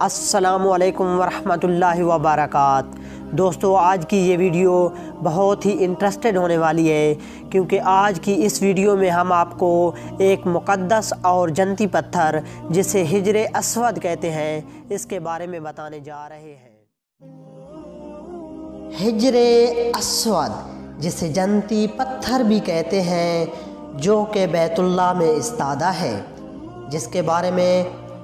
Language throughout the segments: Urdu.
السلام علیکم ورحمۃ اللہ وبرکاتہ۔ دوستو، آج کی یہ ویڈیو بہت ہی انٹرسٹڈ ہونے والی ہے، کیونکہ آج کی اس ویڈیو میں ہم آپ کو ایک مقدس اور جنتی پتھر جسے حجر اسود کہتے ہیں اس کے بارے میں بتانے جا رہے ہیں۔ حجر اسود جسے جنتی پتھر بھی کہتے ہیں، جو کہ بیت اللہ میں استادہ ہے، جس کے بارے میں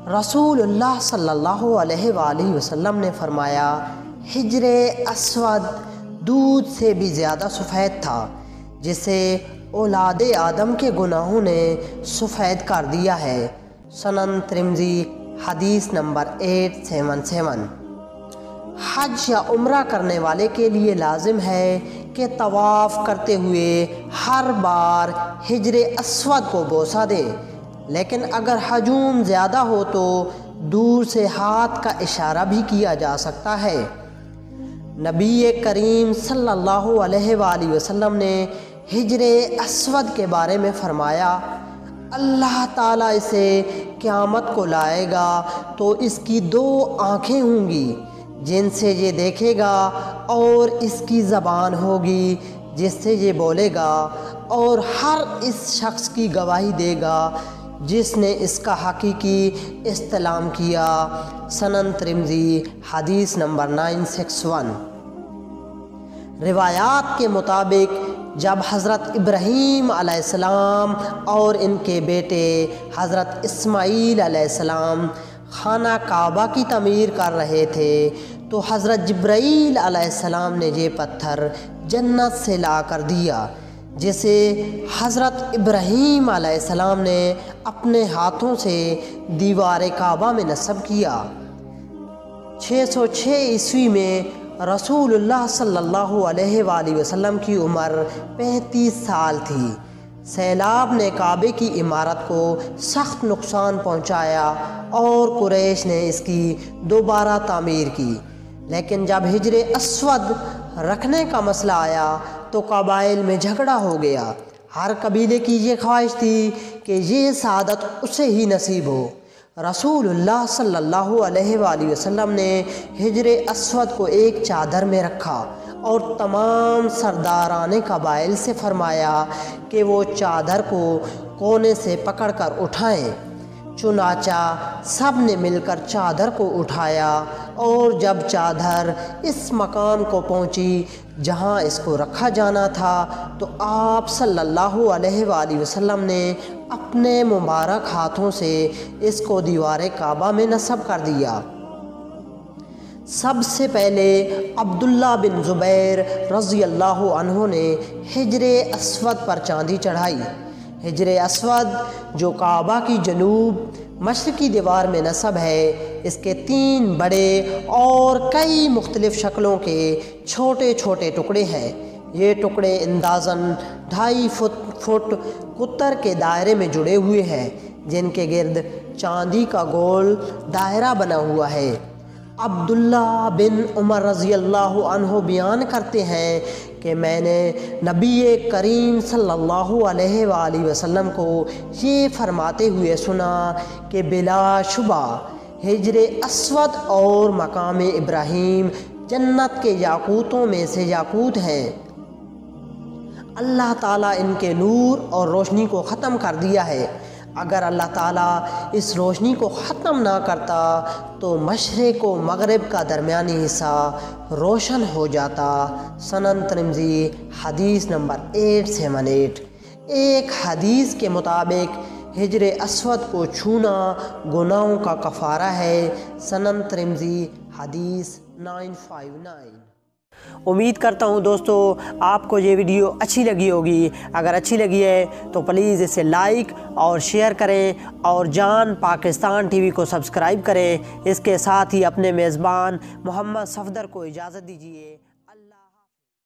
رسول اللہ صلی اللہ علیہ وآلہ وسلم نے فرمایا، حجر اسود دودھ سے بھی زیادہ سفید تھا، جسے اولاد آدم کے گناہوں نے سفید کر دیا ہے۔ سنن ترمذی حدیث نمبر 877۔ حج یا عمرہ کرنے والے کے لیے لازم ہے کہ طواف کرتے ہوئے ہر بار حجر اسود کو بوسہ دے، لیکن اگر ہجوم زیادہ ہو تو دور سے ہاتھ کا اشارہ بھی کیا جا سکتا ہے۔ نبی کریم صلی اللہ علیہ وآلہ وسلم نے حجر اسود کے بارے میں فرمایا، اللہ تعالیٰ اسے قیامت کو لائے گا تو اس کی 2 آنکھیں ہوں گی جن سے یہ دیکھے گا، اور اس کی زبان ہوگی جس سے یہ بولے گا، اور ہر اس شخص کی گواہی دے گا جس نے اس کا حقیقی استلام کیا۔ سنن ترمذی حدیث نمبر 961۔ روایات کے مطابق جب حضرت ابراہیم علیہ السلام اور ان کے بیٹے حضرت اسماعیل علیہ السلام خانہ کعبہ کی تعمیر کر رہے تھے تو حضرت جبرائیل علیہ السلام نے یہ پتھر جنت سے لا کر دیا، جسے حضرت ابراہیم علیہ السلام نے اپنے ہاتھوں سے دیوار کعبہ میں نصب کیا۔ 606 عیسوی میں رسول اللہ صلی اللہ علیہ وآلہ وسلم کی عمر 35 سال تھی۔ سیلاب نے کعبے کی عمارت کو سخت نقصان پہنچایا اور قریش نے اس کی دوبارہ تعمیر کی، لیکن جب حجر اسود رکھنے کا مسئلہ آیا تو قبائل میں جھگڑا ہو گیا۔ ہر قبیلے کی یہ خواہش تھی کہ یہ سعادت اسے ہی نصیب ہو۔ رسول اللہ صلی اللہ علیہ وآلہ وسلم نے حجر اسود کو ایک چادر میں رکھا اور تمام سرداران قبائل سے فرمایا کہ وہ چادر کو کونے سے پکڑ کر اٹھائیں۔ چنانچہ سب نے مل کر چادر کو اٹھایا، اور جب چادر اس مقام کو پہنچی جہاں اس کو رکھا جانا تھا تو آپ صلی اللہ علیہ وآلہ وسلم نے اپنے مبارک ہاتھوں سے اس کو دیوار کعبہ میں نصب کر دیا۔ سب سے پہلے عبداللہ بن زبیر رضی اللہ عنہ نے حجر اسود پر چاندی چڑھائی۔ حجر اسود جو کعبہ کی جنوب مشرقی دیوار میں نصب ہے، اس کے 3 بڑے اور کئی مختلف شکلوں کے چھوٹے چھوٹے ٹکڑے ہیں۔ یہ ٹکڑے اندازاً 2.5 فٹ قطر کے دائرے میں جڑے ہوئے ہیں، جن کے گرد چاندی کا گول دائرہ بنا ہوا ہے۔ عبداللہ بن عمر رضی اللہ عنہ بیان کرتے ہیں کہ میں نے نبی کریم صلی اللہ علیہ وآلہ وسلم کو یہ فرماتے ہوئے سنا کہ بلا شبہ حجر اسود اور مقام ابراہیم جنت کے یاقوتوں میں سے یاقوت ہیں۔ اللہ تعالیٰ ان کے نور اور روشنی کو ختم کر دیا ہے۔ اگر اللہ تعالیٰ اس روشنی کو ختم نہ کرتا تو مشرق و مغرب کا درمیانی حصہ روشن ہو جاتا۔ سنن ترمذی حدیث نمبر 878۔ ایک حدیث کے مطابق حجر اسود کو چھونا گناہوں کا کفارہ ہے۔ سنن ترمذی حدیث 959۔ امید کرتا ہوں دوستو آپ کو یہ ویڈیو اچھی لگی ہوگی۔ اگر اچھی لگی ہے تو پلیز اسے لائک اور شیئر کریں، اور جان پاکستان ٹی وی کو سبسکرائب کریں۔ اس کے ساتھ ہی اپنے میزبان محمد صفدر کو اجازت دیجیے۔